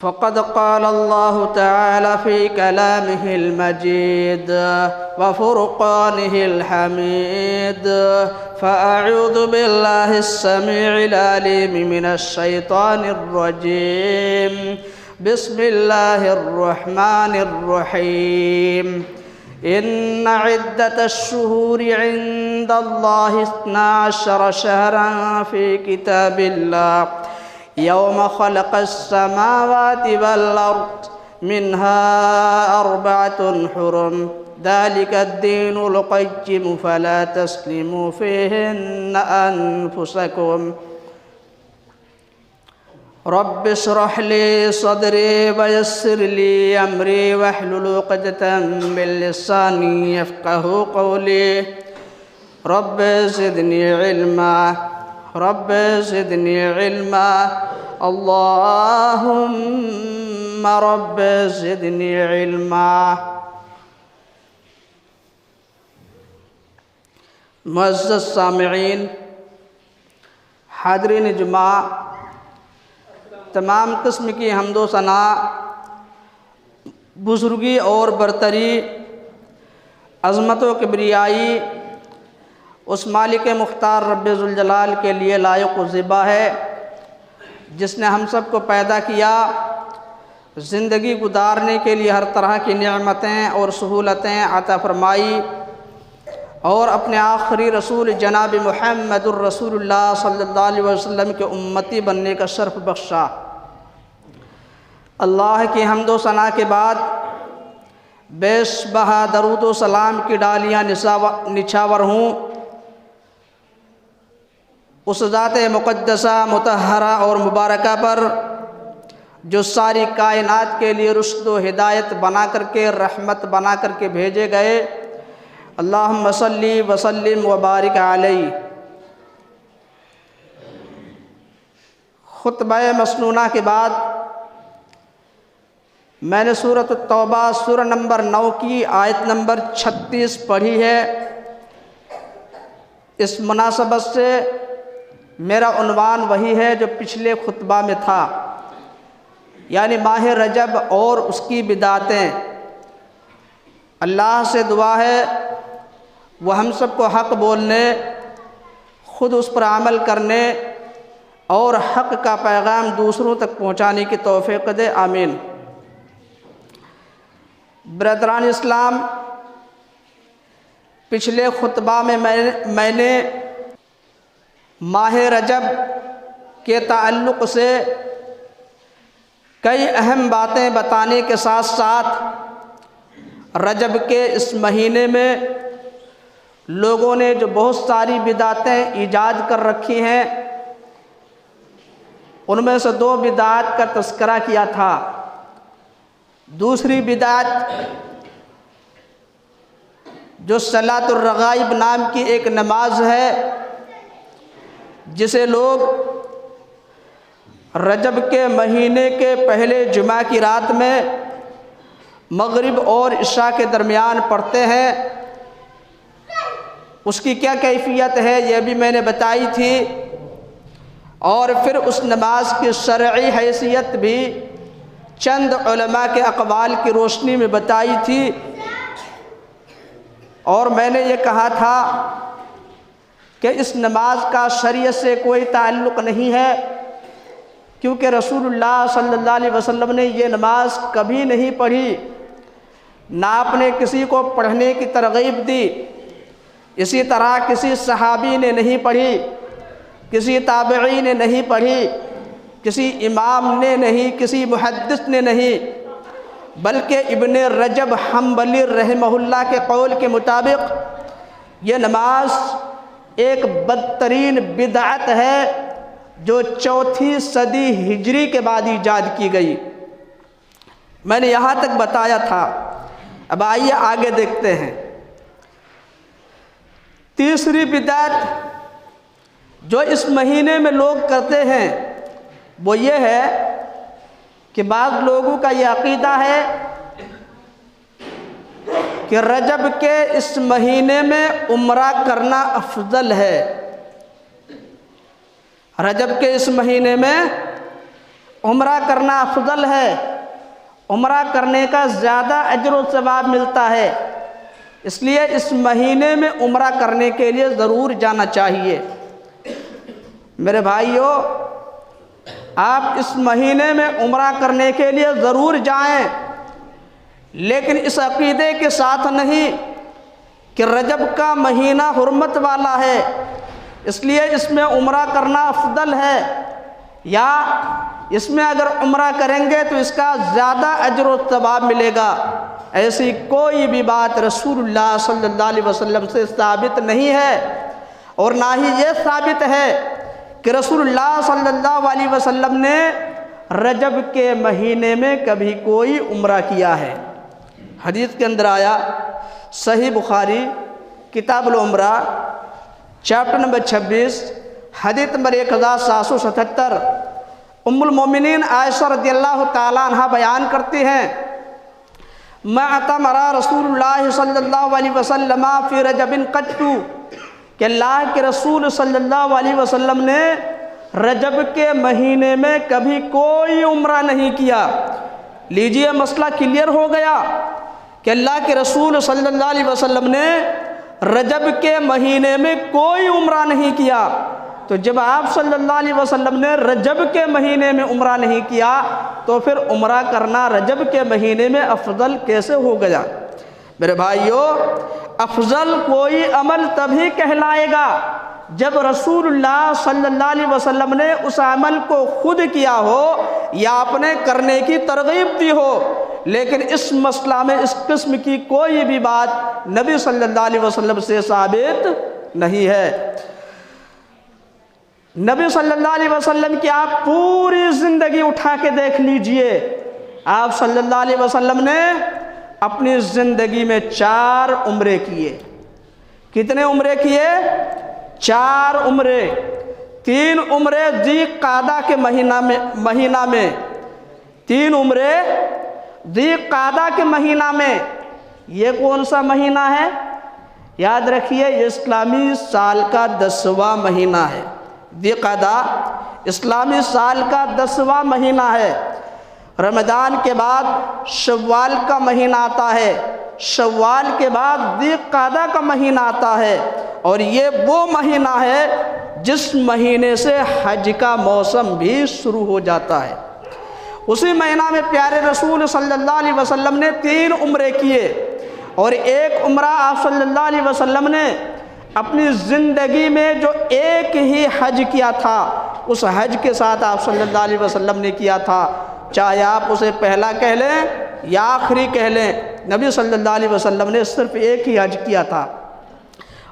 فقد قال الله تعالى في كلامه المجيد وفرقانه الحميد. فأعوذ بالله السميع العليم من الشيطان الرجيم. بسم الله الرحمن الرحيم. إن عدة الشهور عند الله 12 شهرا في كتاب الله يوم خلق السماوات والأرض منها 4 حرم ذلك الدين القيم فلا تظلموا فيهن أنفسكم. رب اشرح لي صدري ويسر لي أمري واحلل عقدة من لساني يفقهوا قولي. رب زدني علما رب زدني علما اللهم رب زدنی علما. معزز سامعین، حاضرین جمعہ، تمام قسم کی حمد و ثنا، بزرگی اور برتری، عظمت و کبریائی اس مالک مختار رب ذوالجلال کے لیے لائق و زیبا ہے جس نے ہم سب کو پیدا کیا، زندگی گزارنے کے لیے ہر طرح کی نعمتیں اور سہولتیں عطا فرمائی، اور اپنے آخری رسول جناب محمد الرسول اللہ صلی اللہ علیہ وسلم کے امتی بننے کا شرف بخشا. اللہ کی حمد و ثنا کے بعد بیش بہا درود و سلام کی ڈالیاں نچھاور ہوں اس ذات مقدسہ، مطہرہ اور مبارکہ پر جو ساری کائنات کے لیے رشد و ہدایت بنا کر کے، رحمت بنا کر کے بھیجے گئے. اللہم صلی وسلم وبارک علیہ. خطبہ مسنونہ کے بعد میں نے سورۃ التوبہ سورہ نمبر 9 کی آیت نمبر 36 پڑھی ہے. اس مناسبت سے میرا عنوان وہی ہے جو پچھلے خطبہ میں تھا، یعنی ماہ رجب اور اس کی بدعتیں. اللہ سے دعا ہے وہ ہم سب کو حق بولنے، خود اس پر عمل کرنے اور حق کا پیغام دوسروں تک پہنچانے کی توفیق دے. آمین. برادران اسلام، پچھلے خطبہ میں میں نے ماہ رجب کے تعلق سے کئی اہم باتیں بتانے کے ساتھ ساتھ رجب کے اس مہینے میں لوگوں نے جو بہت ساری بدعتیں ایجاد کر رکھی ہیں ان میں سے 2 بدعات کا تذکرہ کیا تھا. دوسری بدعت جو صلاۃ الرغائب نام کی ایک نماز ہے جسے لوگ رجب کے مہینے کے پہلے جمعہ کی رات میں مغرب اور عشاء کے درمیان پڑھتے ہیں. اس کی کیا کیفیت ہے یہ بھی میں نے بتائی تھی، اور پھر اس نماز کی شرعی حیثیت بھی چند علماء کے اقوال کی روشنی میں بتائی تھی. اور میں نے یہ کہا تھا کہ اس نماز کا شریعت سے کوئی تعلق نہیں ہے، کیونکہ رسول اللہ صلی اللہ علیہ وسلم نے یہ نماز کبھی نہیں پڑھی، نہ آپ نے کسی کو پڑھنے کی ترغیب دی. اسی طرح کسی صحابی نے نہیں پڑھی، کسی تابعی نے نہیں پڑھی، کسی امام نے نہیں، کسی محدث نے نہیں، بلکہ ابن رجب حنبلی رحمہ اللہ کے قول کے مطابق یہ نماز ایک بدترین بدعت ہے جو 4 صدی ہجری کے بعد ایجاد کی گئی. میں نے یہاں تک بتایا تھا. اب آئیے آگے دیکھتے ہیں. تیسری بدعت جو اس مہینے میں لوگ کرتے ہیں وہ یہ ہے کہ بعض لوگوں کا یہ عقیدہ ہے کہ رجب کے اس مہینے میں عمرہ کرنا افضل ہے. رجب کے اس مہینے میں عمرہ کرنا افضل ہے، عمرہ کرنے کا زیادہ اجر و ثواب ملتا ہے، اس لیے اس مہینے میں عمرہ کرنے کے لیے ضرور جانا چاہیے۔ میرے بھائیوں، آپ اس مہینے میں عمرہ کرنے کے لیے ضرور جائیں، لیکن اس عقیدے کے ساتھ نہیں کہ رجب کا مہینہ حرمت والا ہے اس لیے اس میں عمرہ کرنا افضل ہے، یا اس میں اگر عمرہ کریں گے تو اس کا زیادہ اجر و ثواب ملے گا۔ ایسی کوئی بھی بات رسول اللہ صلی اللہ علیہ وسلم سے ثابت نہیں ہے، اور نہ ہی یہ ثابت ہے کہ رسول اللہ صلی اللہ علیہ وسلم نے رجب کے مہینے میں کبھی کوئی عمرہ کیا ہے۔ حدیث کے اندر آیا، صحیح بخاری کتاب العمرہ چیپٹر نمبر 26 حدیث نمبر 1777، ام المومنین عائشہ رضی اللہ تعالیٰ عنہ بیان کرتی ہیں، ما اعتمر رسول اللہ صلی اللہ علیہ وسلم فی رجب قط، کہ اللہ کے رسول صلی اللہ علیہ وسلم نے رجب کے مہینے میں کبھی کوئی عمرہ نہیں کیا۔ لیجئے مسئلہ کلیئر ہو گیا کہ اللہ کے رسول صلی اللہ علیہ وسلم نے رجب کے مہینے میں کوئی عمرہ نہیں کیا، تو جب آپ صلی اللہ علیہ وسلم نے رجب کے مہینے میں عمرہ نہیں کیا تو پھر عمرہ کرنا رجب کے مہینے میں افضل کیسے ہو گیا؟ میرے بھائیوں، افضل کوئی عمل تبھی کہلائے گا جب رسول اللہ صلی اللہ علیہ وسلم نے اس عمل کو خود کیا ہو یا اپنے کرنے کی ترغیب دی ہو، لیکن اس مسئلہ میں اس قسم کی کوئی بھی بات نبی صلی اللہ علیہ وسلم سے ثابت نہیں ہے۔ نبی صلی اللہ علیہ وسلم کی آپ پوری زندگی اٹھا کے دیکھ لیجئے، آپ صلی اللہ علیہ وسلم نے اپنی زندگی میں 4 عمرے کیے۔ کتنے عمرے کیے؟ 4 عمرے۔ 3 عمرے ذی قعدہ کے مہینہ میں 3 عمرے ذی قعدہ کے مہینہ میں۔ یہ کون سا مہینہ ہے؟ یاد رکھیے، یہ اسلامی سال کا 10واں مہینہ ہے۔ ذی قعدہ اسلامی سال کا 10واں مہینہ ہے۔ رمضان کے بعد شوال کا مہینہ آتا ہے، شوال کے بعد ذی قعدہ کا مہینہ آتا ہے، اور یہ وہ مہینہ ہے جس مہینے سے حج کا موسم بھی شروع ہو جاتا ہے۔ اسی مہینہ میں پیارے رسول صلی اللہ علیہ وسلم نے 3 عمرے کیے، اور 1 عمرہ آپ صلی اللہ علیہ وسلم نے اپنی زندگی میں جو ایک ہی حج کیا تھا، اس حج کے ساتھ آپ صلی اللہ علیہ وسلم نے کیا تھا، چاہے آپ اسے پہلا کہہ لیں یا آخری کہہ لیں، نبی صلی اللہ علیہ وسلم نے صرف ایک ہی حج کیا تھا۔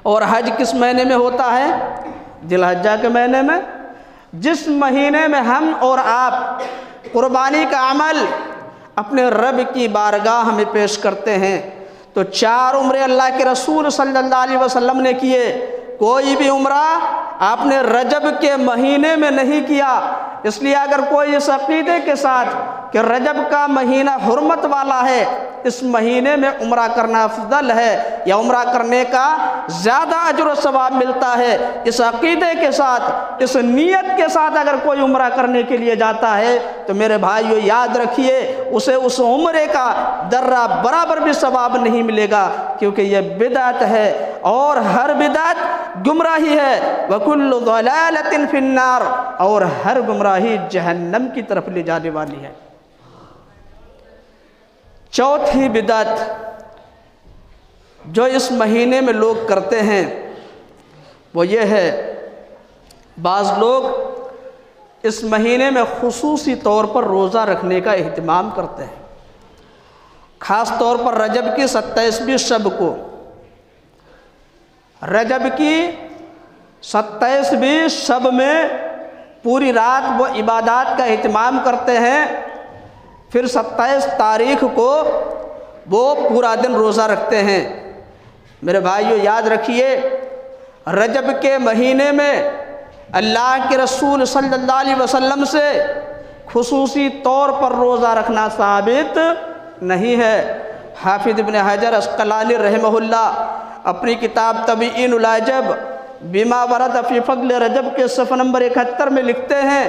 اور حج کس مہینے میں ہوتا ہے؟ ذی الحجہ کے مہینے میں، جس مہینے میں ہم اور آپ قربانی کا عمل اپنے رب کی بارگاہ میں پیش کرتے ہیں۔ تو 4 عمرے اللہ کے رسول صلی اللہ علیہ وسلم نے کیے، کوئی بھی عمرہ آپ نے رجب کے مہینے میں نہیں کیا۔ اس لیے اگر کوئی اس عقیدے کے ساتھ کہ رجب کا مہینہ حرمت والا ہے، اس مہینے میں عمرہ کرنا افضل ہے یا عمرہ کرنے کا زیادہ اجر و ثواب ملتا ہے، اس عقیدے کے ساتھ، اس نیت کے ساتھ اگر کوئی عمرہ کرنے کے لیے جاتا ہے تو میرے بھائیو یاد رکھیے، اسے اس عمرے کا ذرہ برابر بھی ثواب نہیں ملے گا، کیونکہ یہ بدعت ہے، اور ہر بدعت گمراہی ہے۔ وَكُلُّ ضَلَالَةٍ فِي النَّارِ، اور ہر گمراہی جہنم کی طرف لے جانے والی ہے۔ چوتھی بدعت جو اس مہینے میں لوگ کرتے ہیں وہ یہ ہے، بعض لوگ اس مہینے میں خصوصی طور پر روزہ رکھنے کا اہتمام کرتے ہیں، خاص طور پر رجب کی 27ویں شب کو۔ رجب کی 27ویں شب میں پوری رات وہ عبادات کا اہتمام کرتے ہیں، پھر 27 تاریخ کو وہ پورا دن روزہ رکھتے ہیں۔ میرے بھائیو یاد رکھیے، رجب کے مہینے میں اللہ کے رسول صلی اللہ علیہ وسلم سے خصوصی طور پر روزہ رکھنا ثابت نہیں ہے۔ حافظ ابن حجر عسقلانی رحمہ اللہ اپنی کتاب تبیین العجب بما ورد فی فضل رجب کے صفحہ نمبر 71 میں لکھتے ہیں،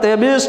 23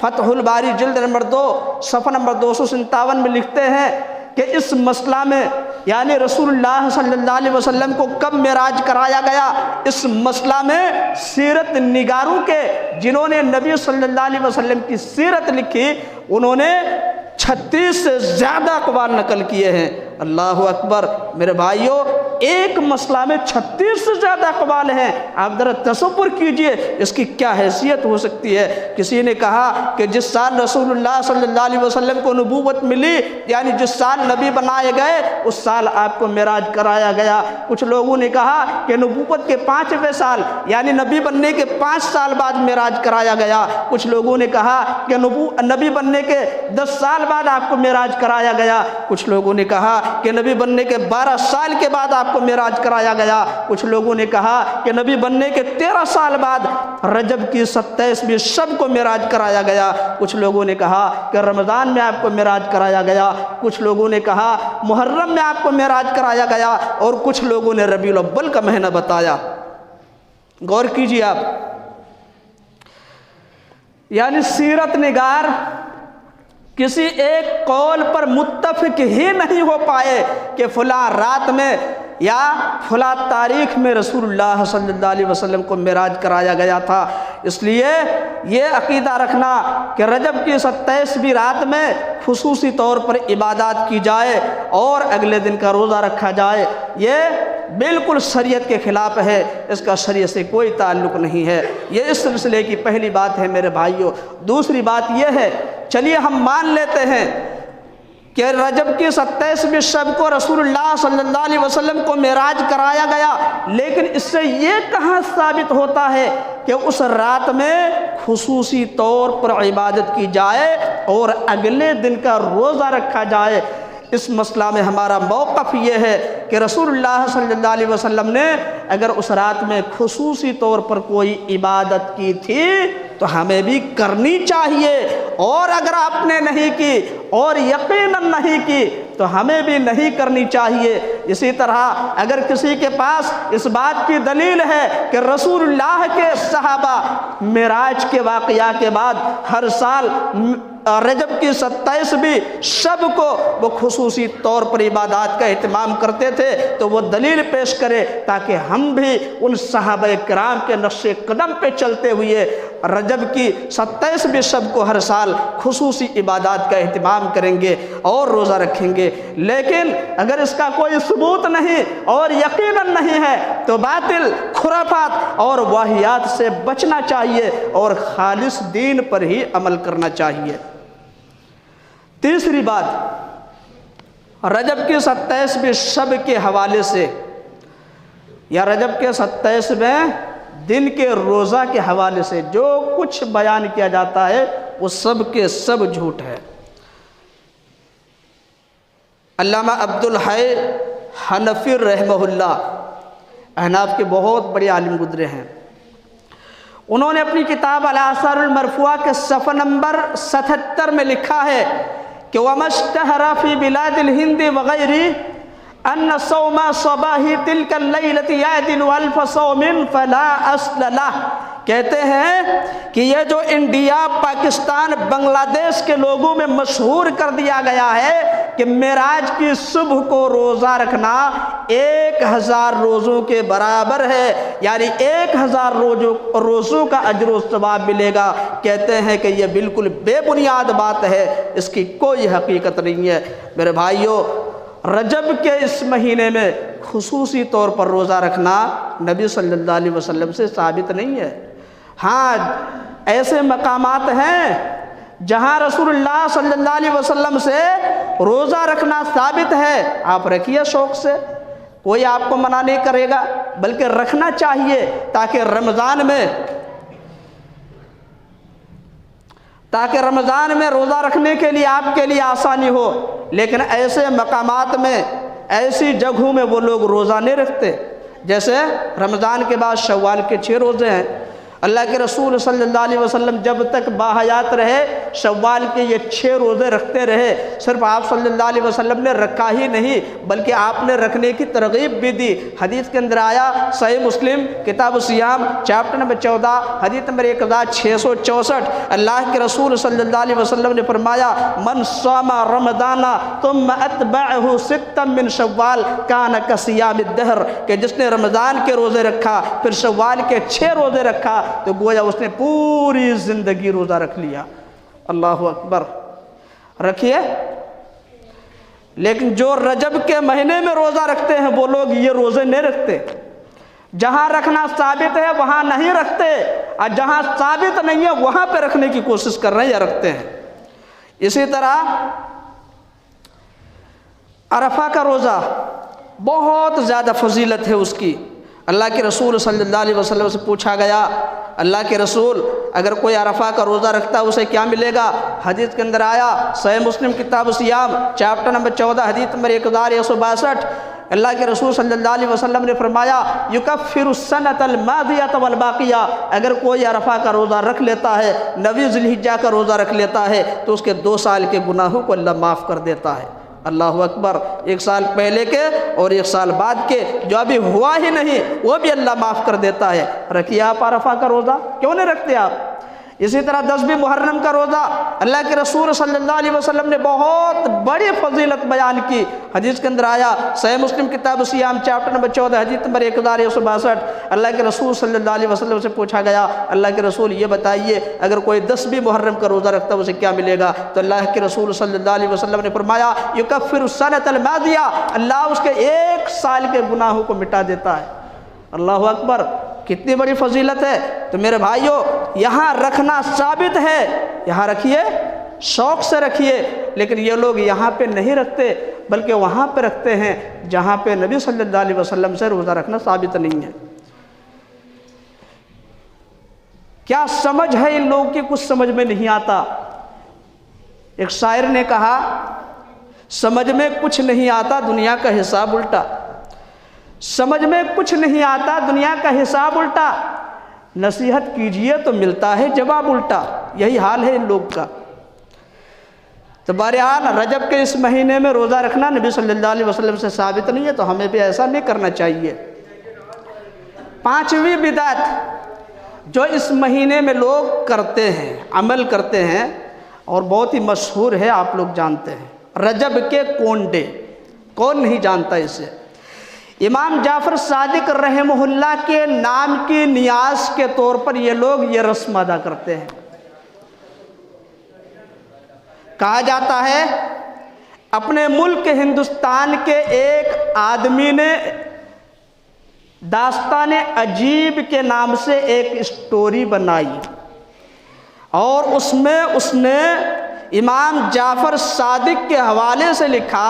فتح الباری جلد نمبر 2 صفحہ نمبر 257 میں لکھتے ہیں کہ اس مسئلہ میں یعنی رسول اللہ صلی اللہ علیہ وسلم کو کب معراج کرایا گیا، اس مسئلہ میں سیرت نگاروں کے جنہوں نے نبی صلی اللہ علیہ وسلم کی سیرت لکھی انہوں نے 36 سے زیادہ اقوال نقل کیے ہیں۔ اللہ اکبر میرے بھائیوں، ایک مسئلہ میں 36 سے زیادہ اقوال ہیں۔ آپ ذرا تصور کیجئے اس کی کیا حیثیت ہو سکتی ہے۔ کسی نے کہا کہ جس سال رسول اللہ صلی اللہ علیہ وسلم کو نبوت ملی یعنی جس سال نبی بنائے گئے اس سال آپ کو معراج کرایا گیا۔ کچھ لوگوں نے کہا کہ نبوت کے 5ویں سال یعنی نبی بننے کے 5 سال بعد معراج کرایا گیا۔ کچھ لوگوں نے کہا کہ نبی بننے کے 10 سال بعد آپ کو معراج کرایا گیا۔ کچھ لوگوں نے کہا کہ نبی بننے کے 12 سال کے بعد آپ کو معراج کرایا گیا۔ کچھ لوگوں نے کہا کہ نبی بننے کے 13 سال بعد رجب کی 27ویں شب کو معراج کرایا گیا۔ کچھ لوگوں نے کہا کہ رمضان میں آپ کو معراج کرایا گیا۔ کچھ لوگوں نے کہا محرم میں آپ کو معراج کرایا گیا، اور کچھ لوگوں نے ربیع الاول کا مہینہ بتایا۔ غور کیجیے آپ، یعنی سیرت نگار کسی ایک قول پر متفق ہی نہیں ہو پائے کہ فلاں رات میں یا فلاں تاریخ میں رسول اللہ صلی اللہ علیہ وسلم کو معراج کرایا گیا تھا۔ اس لیے یہ عقیدہ رکھنا کہ رجب کی 27ویں رات میں خصوصی طور پر عبادات کی جائے اور اگلے دن کا روزہ رکھا جائے، یہ بالکل شریعت کے خلاف ہے، اس کا شریعت سے کوئی تعلق نہیں ہے۔ یہ اس سلسلے کی پہلی بات ہے میرے بھائیوں۔ دوسری بات یہ ہے، چلیے ہم مان لیتے ہیں کہ رجب کی 27ویں شب کو رسول اللہ صلی اللہ علیہ وسلم کو معراج کرایا گیا، لیکن اس سے یہ کہاں ثابت ہوتا ہے کہ اس رات میں خصوصی طور پر عبادت کی جائے اور اگلے دن کا روزہ رکھا جائے؟ اس مسئلہ میں ہمارا موقف یہ ہے کہ رسول اللہ صلی اللہ علیہ وسلم نے اگر اس رات میں خصوصی طور پر کوئی عبادت کی تھی تو ہمیں بھی کرنی چاہیے، اور اگر آپ نے نہیں کی اور یقیناً نہیں کی تو ہمیں بھی نہیں کرنی چاہیے۔ اسی طرح اگر کسی کے پاس اس بات کی دلیل ہے کہ رسول اللہ کے صحابہ معراج کے واقعہ کے بعد ہر سال رجب کی 27ویں شب کو وہ خصوصی طور پر عبادات کا اہتمام کرتے تھے تو وہ دلیل پیش کرے تاکہ ہم بھی ان صحابہ کرام کے نقش قدم پہ چلتے ہوئے رجب کی 27ویں شب کو ہر سال خصوصی عبادات کا اہتمام کریں گے اور روزہ رکھیں گے۔ لیکن اگر اس کا کوئی ثبوت نہیں اور یقیناً نہیں ہے تو باطل، خرافات اور واہیات سے بچنا چاہیے اور خالص دین پر ہی عمل کرنا چاہیے۔ تیسری بات، رجب کی 27ویں شب کے حوالے سے یا رجب کے 27ویں دن کے روزہ کے حوالے سے جو کچھ بیان کیا جاتا ہے وہ سب کے سب جھوٹ ہے۔ علامہ عبدالحی حنفی رحمہ اللہ احناف کے بہت بڑے عالم گزرے ہیں، انہوں نے اپنی کتاب الآثار المرفوعہ کے صفحہ نمبر 77 میں لکھا ہے کہ وَمَا اشْتَهَرَ فِي بِلَادِ الْهِنْدِ وَغَيْرِهِ أَنَّ صَوْمَ صَبَاحِ تِلْكَ اللَّيْلَةِ يَعْدِلُ أَلْفَ صَوْمٍ فَلَا أَصْلَ لَهُ۔ کہتے ہیں کہ یہ جو انڈیا، پاکستان، بنگلہ دیش کے لوگوں میں مشہور کر دیا گیا ہے کہ معراج کی صبح کو روزہ رکھنا 1000 روزوں کے برابر ہے، یعنی 1000 روزوں کا اجر و ثواب ملے گا، کہتے ہیں کہ یہ بالکل بے بنیاد بات ہے، اس کی کوئی حقیقت نہیں ہے۔ میرے بھائیوں، رجب کے اس مہینے میں خصوصی طور پر روزہ رکھنا نبی صلی اللہ علیہ وسلم سے ثابت نہیں ہے۔ ہاں، ایسے مقامات ہیں جہاں رسول اللہ صلی اللہ علیہ وسلم سے روزہ رکھنا ثابت ہے، آپ رکھیے شوق سے، کوئی آپ کو منع نہیں کرے گا، بلکہ رکھنا چاہیے تاکہ رمضان میں روزہ رکھنے کے لیے آپ کے لیے آسانی ہو۔ لیکن ایسے مقامات میں، ایسی جگہوں میں وہ لوگ روزہ نہیں رکھتے، جیسے رمضان کے بعد شوال کے 6 روزے ہیں، اللہ کے رسول صلی اللہ علیہ وسلم جب تک باحیات رہے شوال کے یہ 6 روزے رکھتے رہے۔ صرف آپ صلی اللہ علیہ وسلم نے رکھا ہی نہیں بلکہ آپ نے رکھنے کی ترغیب بھی دی۔ حدیث کے اندر آیا، صحیح مسلم کتاب الصیام چیپٹر نمبر 14 حدیث نمبر 1664، اللہ کے رسول صلی اللہ علیہ وسلم نے فرمایا من صام رمضان ثم اتبعہ ستا من شوال کان کصیام الدہر، کہ جس نے رمضان کے روزے رکھا پھر شوال کے 6 روزے رکھا تو گویا اس نے پوری زندگی روزہ رکھ لیا۔ اللہ اکبر، رکھیے۔ لیکن جو رجب کے مہینے میں روزہ رکھتے ہیں وہ لوگ یہ روزے نہیں رکھتے۔ جہاں رکھنا ثابت ہے وہاں نہیں رکھتے، اور جہاں ثابت نہیں ہے وہاں پہ رکھنے کی کوشش کر رہے ہیں یا رکھتے ہیں۔ اسی طرح عرفہ کا روزہ بہت زیادہ فضیلت ہے اس کی۔ اللہ کے رسول صلی اللہ علیہ وسلم سے پوچھا گیا، اللہ کے رسول اگر کوئی عرفہ کا روزہ رکھتا ہے اسے کیا ملے گا؟ حدیث کے اندر آیا، صحیح مسلم کتاب الصیام چیپٹر نمبر 14 حدیث نمبر 1162، اللہ کے رسول صلی اللہ علیہ وسلم نے فرمایا یکفر السنۃ الماضیۃ والباقیہ، اگر کوئی عرفہ کا روزہ رکھ لیتا ہے، 9 ذی الحجہ کا روزہ رکھ لیتا ہے تو اس کے 2 سال کے گناہوں کو اللہ معاف کر دیتا ہے۔ اللہ اکبر، 1 سال پہلے کے اور 1 سال بعد کے جو ابھی ہوا ہی نہیں وہ بھی اللہ معاف کر دیتا ہے۔ رکھیے آپ عرفہ کا روزہ، کیوں نہیں رکھتے آپ؟ اسی طرح 10ویں محرم کا روزہ اللہ کے رسول صلی اللہ علیہ وسلم نے بہت بڑی فضیلت بیان کی۔ حدیث کے اندر آیا، صحیح مسلم کتاب الصیام چیپٹر نمبر 14 حدیث نمبر 1162، اللہ کے رسول صلی اللہ علیہ وسلم سے پوچھا گیا، اللہ کے رسول یہ بتائیے اگر کوئی 10ویں محرم کا روزہ رکھتا ہے اسے کیا ملے گا؟ تو اللہ کے رسول صلی اللہ علیہ وسلم نے فرمایا یکفر السنۃ الماضیہ، اللہ اس کے 1 سال کے گناہوں کو مٹا دیتا ہے۔ اللہ اکبر، کتنی بڑی فضیلت ہے۔ تو میرے بھائیوں، یہاں رکھنا ثابت ہے، یہاں رکھیے، شوق سے رکھیے، لیکن یہ لوگ یہاں پہ نہیں رکھتے بلکہ وہاں پہ رکھتے ہیں جہاں پہ نبی صلی اللہ علیہ وسلم سے روزہ رکھنا ثابت نہیں ہے۔ کیا سمجھ ہے ان لوگوں کی؟ کچھ سمجھ میں نہیں آتا۔ ایک شاعر نے کہا سمجھ میں کچھ نہیں آتا دنیا کا حساب الٹا، سمجھ میں کچھ نہیں آتا دنیا کا حساب الٹا، نصیحت کیجئے تو ملتا ہے جواب الٹا۔ یہی حال ہے ان لوگ کا۔ تو بہرحال رجب کے اس مہینے میں روزہ رکھنا نبی صلی اللہ علیہ وسلم سے ثابت نہیں ہے، تو ہمیں بھی ایسا نہیں کرنا چاہیے۔ 5ویں بدعت جو اس مہینے میں لوگ کرتے ہیں، عمل کرتے ہیں اور بہت ہی مشہور ہے، آپ لوگ جانتے ہیں، رجب کے کونڈے۔ کون نہیں جانتا اسے؟ امام جعفر صادق رحمہ اللہ کے نام کی نیاز کے طور پر یہ لوگ یہ رسم ادا کرتے ہیں۔ کہا جاتا ہے اپنے ملک ہندوستان کے ایک آدمی نے داستان عجیب کے نام سے ایک اسٹوری بنائی اور اس میں اس نے امام جعفر صادق کے حوالے سے لکھا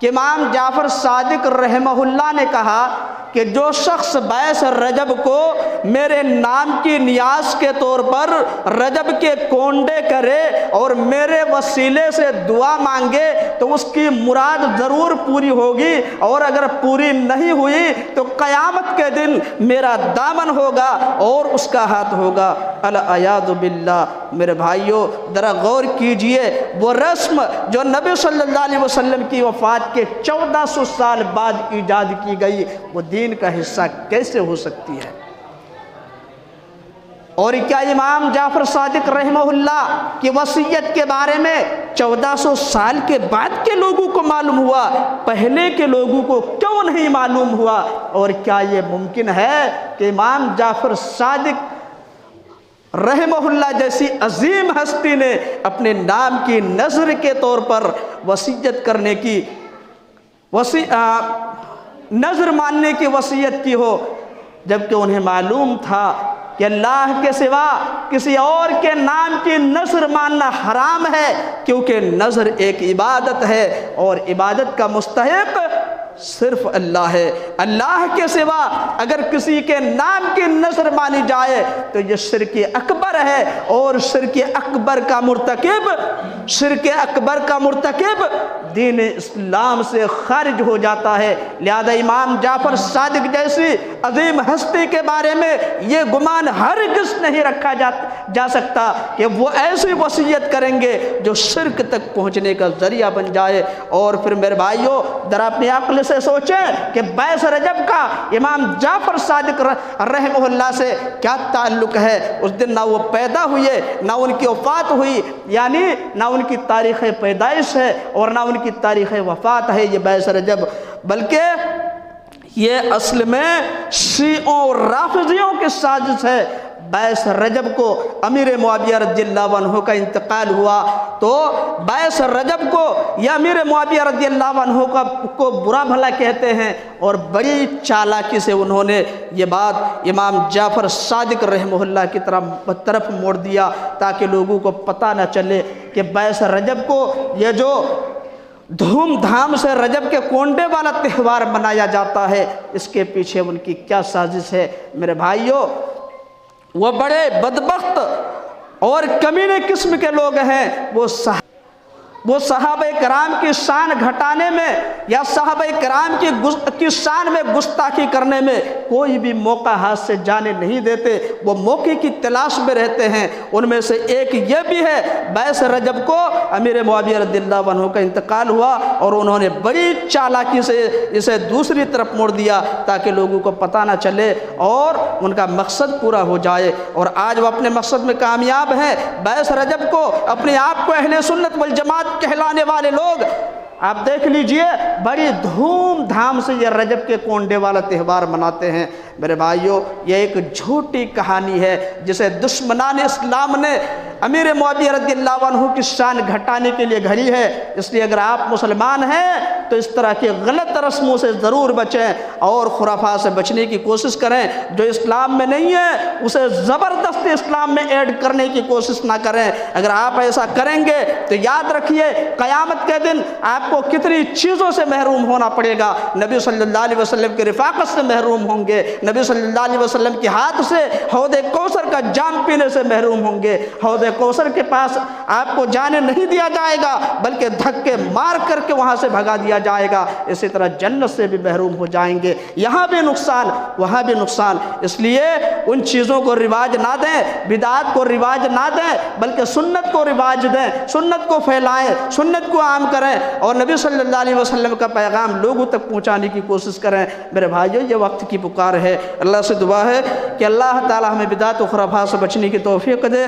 کہ امام جعفر صادق رحمہ اللہ نے کہا کہ جو شخص 22 رجب کو میرے نام کی نیاز کے طور پر رجب کے کونڈے کرے اور میرے وسیلے سے دعا مانگے تو اس کی مراد ضرور پوری ہوگی، اور اگر پوری نہیں ہوئی تو قیامت کے دن میرا دامن ہوگا اور اس کا ہاتھ ہوگا۔ العیاذ باللہ۔ میرے بھائیوں ذرا غور کیجئے، وہ رسم جو نبی صلی اللہ علیہ وسلم کی وفات کے 1400 سال بعد ایجاد کی گئی، وہ دین کا حصہ کیسے ہو سکتی ہے؟ اور کیا امام جعفر صادق رحمہ اللہ کی وصیت کے بارے میں 1400 سال کے بعد کے لوگوں کو معلوم ہوا، پہلے کے لوگوں کو کیوں نہیں معلوم ہوا؟ اور کیا یہ ممکن ہے کہ امام جعفر صادق رحمہ اللہ جیسی عظیم ہستی نے اپنے نام کی نذر کے طور پر وصیت کرنے کی نذر ماننے کی وصیت کی ہو، جبکہ انہیں معلوم تھا کہ اللہ کے سوا کسی اور کے نام کی نذر ماننا حرام ہے، کیونکہ نذر ایک عبادت ہے اور عبادت کا مستحق صرف اللہ ہے۔ اللہ کے سوا اگر کسی کے نام کی نذر مانی جائے تو یہ شرک اکبر ہے، اور شرک اکبر کا مرتکب دین اسلام سے خارج ہو جاتا ہے۔ لہذا امام جعفر صادق جیسی عظیم ہستی کے بارے میں یہ گمان ہرگز نہیں رکھا جا سکتا کہ وہ ایسی وصیت کریں گے جو شرک تک پہنچنے کا ذریعہ بن جائے۔ اور پھر میرے بھائیوں ذرا اپنی عقل سے سوچیں کہ 22 رجب کا امام جعفر صادق رحمہ اللہ سے کیا تعلق ہے۔ اس دن نہ وہ پیدا ہوئے، نہ ان کی وفات ہوئی، یعنی نہ ان کی تاریخ پیدائش ہے اور نہ ان کی تاریخ وفات ہے یہ 22 رجب، بلکہ یہ اصل میں شیعوں اور رافضیوں کی سازش ہے۔ 22 رجب کو امیر معاویہ رضی اللہ عنہ کا انتقال ہوا تو 22 رجب کو یہ امیر معاویہ رضی اللہ عنہ کو برا بھلا کہتے ہیں، اور بڑی چالاکی سے انہوں نے یہ بات امام جعفر صادق رحمہ اللہ کی طرف موڑ دیا تاکہ لوگوں کو پتہ نہ چلے کہ 22 رجب کو یہ جو دھوم دھام سے رجب کے کونڈے والا تہوار منایا جاتا ہے، اس کے پیچھے ان کی کیا سازش ہے۔ میرے بھائیوں وہ بڑے بدبخت اور کمینے قسم کے لوگ ہیں، وہ صحابہ کرام کی شان گھٹانے میں یا صحابہ کرام کی شان میں گستاخی کرنے میں کوئی بھی موقع ہاتھ سے جانے نہیں دیتے، وہ موقع کی تلاش میں رہتے ہیں۔ ان میں سے ایک یہ بھی ہے 22 رجب کو امیر معاویہ رضی اللہ عنہ کا انتقال ہوا اور انہوں نے بڑی چالاکی سے اسے دوسری طرف موڑ دیا تاکہ لوگوں کو پتہ نہ چلے اور ان کا مقصد پورا ہو جائے، اور آج وہ اپنے مقصد میں کامیاب ہیں۔ 22 رجب کو اپنے آپ کو اہل سنت والجماعت کہلانے والے لوگ آپ دیکھ لیجئے بڑی دھوم دھام سے یہ رجب کے کونڈے والا تہوار مناتے ہیں۔ میرے بھائیوں یہ ایک جھوٹی کہانی ہے جسے دشمنان اسلام نے امیر معاویہ رضی اللہ عنہ کی شان گھٹانے کے لیے گھڑی ہے۔ اس لیے اگر آپ مسلمان ہیں تو اس طرح کی غلط رسموں سے ضرور بچیں اور خرافات سے بچنے کی کوشش کریں۔ جو اسلام میں نہیں ہے اسے زبردستی اسلام میں ایڈ کرنے کی کوشش نہ کریں۔ اگر آپ ایسا کریں گے تو یاد رکھیے قیامت کے دن آپ کو کتنی چیزوں سے محروم ہونا پڑے گا۔ نبی صلی اللہ علیہ وسلم کی رفاقت سے محروم ہوں گے، نبی صلی اللہ علیہ وسلم کے ہاتھ سے حوض کوثر کا جام پینے سے محروم ہوں گے۔ حوض کوثر کے پاس آپ کو جانے نہیں دیا جائے گا بلکہ دھکے مار کر کے وہاں سے بھگا دیا جائے گا۔ اسی طرح جنت سے بھی محروم ہو جائیں گے، یہاں بھی نقصان وہاں بھی نقصان۔ اس لیے ان چیزوں کو رواج نہ دیں، بدعات کو رواج نہ دیں بلکہ سنت کو رواج دیں، سنت کو پھیلائیں، سنت کو عام کریں اور نبی صلی اللہ علیہ وسلم کا پیغام لوگوں تک پہنچانے کی کوشش کریں۔ میرے بھائیوں یہ وقت کی پکار ہے، اللہ سے دعا ہے کہ اللہ تعالی ہمیں بدعات و خرافات سے بچنے کی توفیق دے۔